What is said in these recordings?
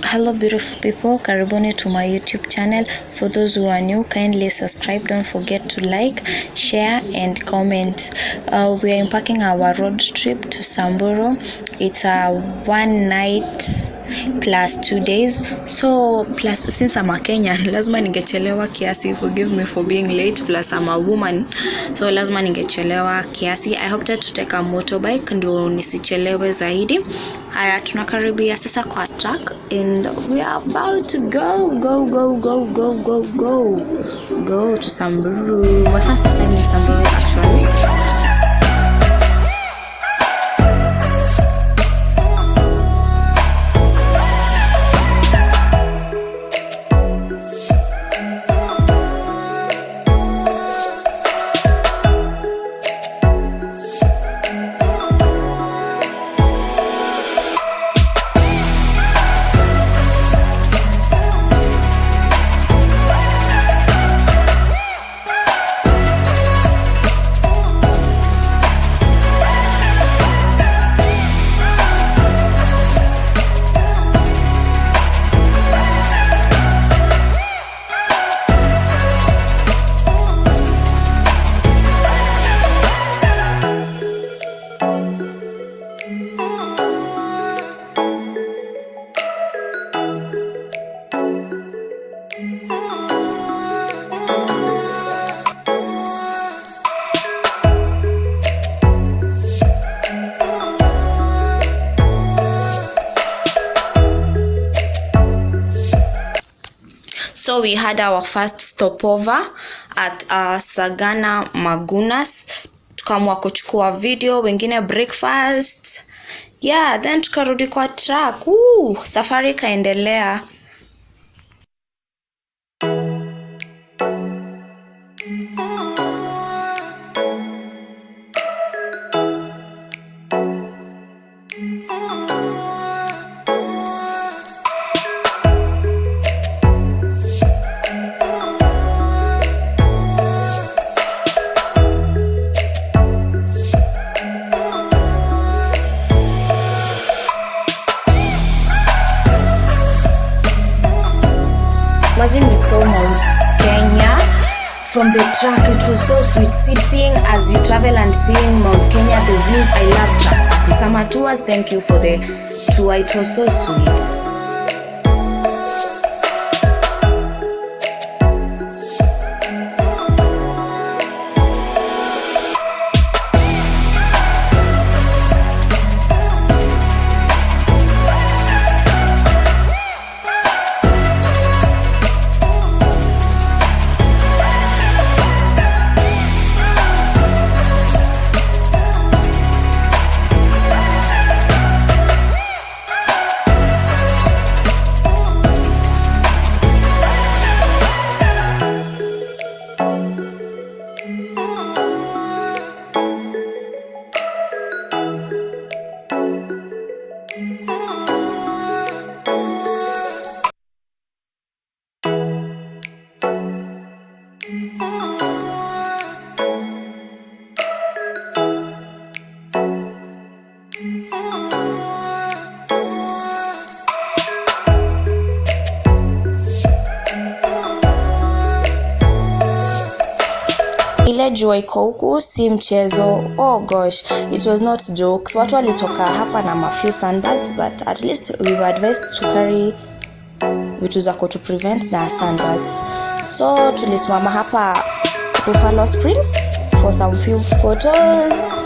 Hello beautiful people, karibuni to my YouTube channel. For those who are new, kindly subscribe. Don't forget to like, share and comment. We are embarking our road trip to Sumburu. It's a 1 night plus 2 days. So plus since I'm a Kenyan, lazima ningechelewa kiasi. Forgive me for being late. Plus I'm a woman, so lazima ningechelewa kiasi. I hope to take a motorbike ndio nisichelewe zaidi. Haya, tunakaribia sasa kwa track and we are about to go to Sumburu. My first time in Sumburu actually. So we had our first stopover at Sagana Magunas. Tukamwa kuchukua video, wengine breakfast. Yeah, then tukarudi kwa track. Safari kaendelea. Imagine we saw Mount Kenya from the track. It was so sweet sitting as you travel and seeing Mount Kenya, the views. I love track. Summer tours, thank you for the tour. It was so sweet. Ile jua iko huku si mchezo. Oh gosh, it was not jokes. Watu walitoka hapa na few sunbirds, but at least we were advised to carry vitu zako to prevent na sunbirds. So tulisimama hapa Buffalo Springs for some few photos.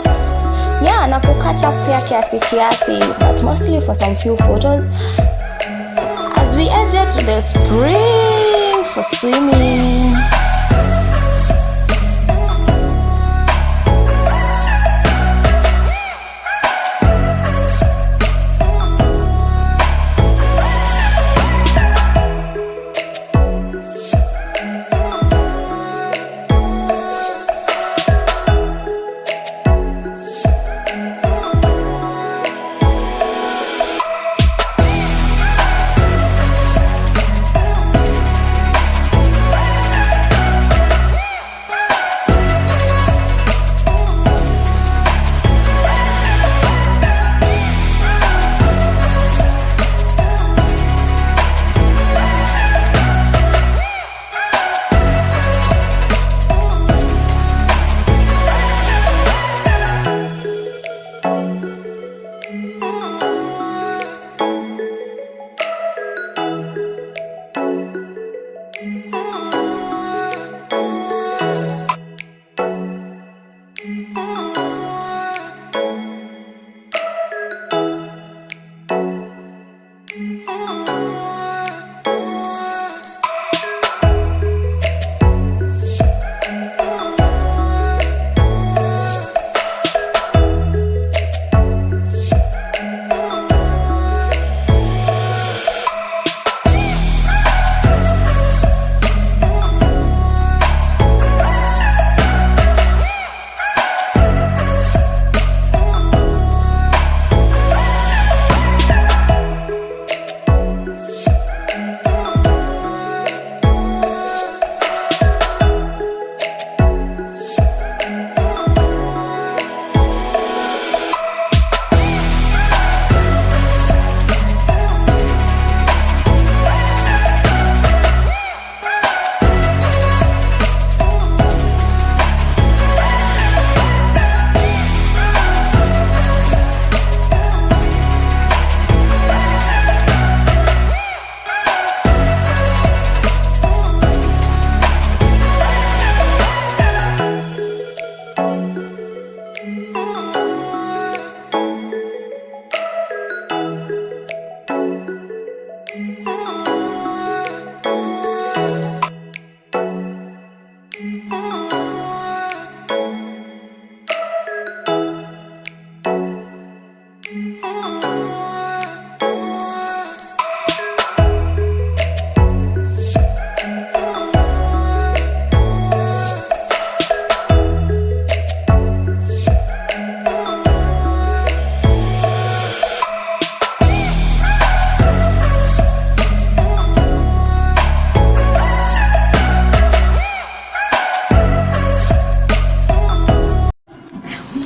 Yeah, na kukacha pia kiasi, but mostly for some few photos as we headed to the spring for swimming.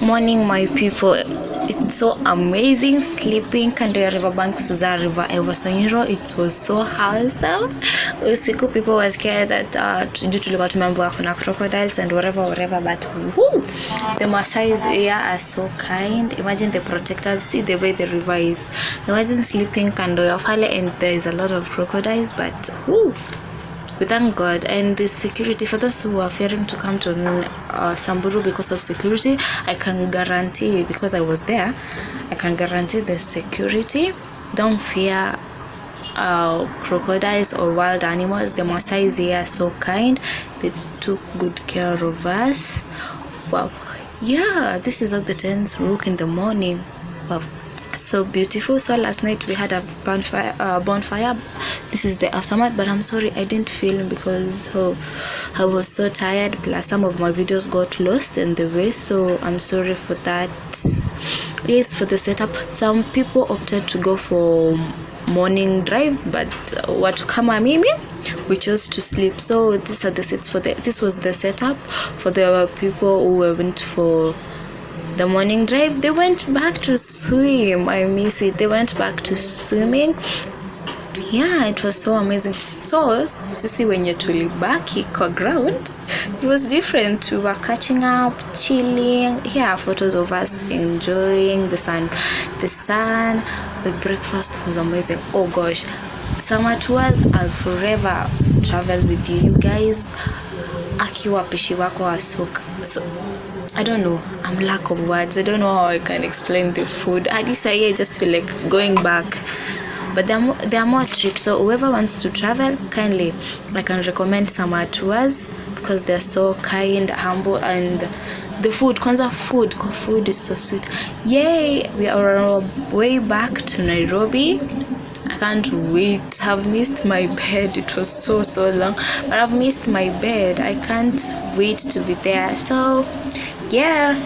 Morning, my people. It's so amazing sleeping kando ya riverbanks za river Evasonyiro. It was so wholesome. Usiku people were scared that due to tulikuwa tumeambiwa kuna crocodiles and whatever, but the Maasai's here are so kind. Imagine the protectors, see the way the river is. Imagine sleeping kando ya fale and there is a lot of crocodiles, but we thank God. And the security, for those who are fearing to come to Sumburu because of security, I can guarantee, because I was there, I can guarantee the security. Don't fear crocodiles or wild animals. The Maasai here are so kind. They took good care of us. Wow. Yeah, this is how the tents look in the morning. Wow, so beautiful. So last night we had a bonfire. This is the aftermath, but I'm sorry I didn't film because I was so tired, plus some of my videos got lost in the way, so I'm sorry for that. Yes, for the setup, some people opted to go for morning drive, but watu kama mimi, we chose to sleep. So these are the sets for this was the setup for the people who went for the morning drive. They went back to swim. I miss it. They went back to swimming. Yeah, it was so amazing. So sisi wenye tulibaki kwa ground, it was different. We were catching up, chilling. Here are photos of us enjoying the sun. The breakfast was amazing. Oh gosh, summer tours, I'll forever travel with you guys. Akiwa pishi wako wa so I don't know, I'm lack of words. I don't know how I can explain the food. I just feel like going back. But there are more trips, so whoever wants to travel, kindly, I can recommend summer tours because they're so kind, humble, and the food, kwanza food is so sweet. Yay, we are on our way back to Nairobi. I can't wait. I've missed my bed. It was so long, but I've missed my bed. I can't wait to be there. So yeah.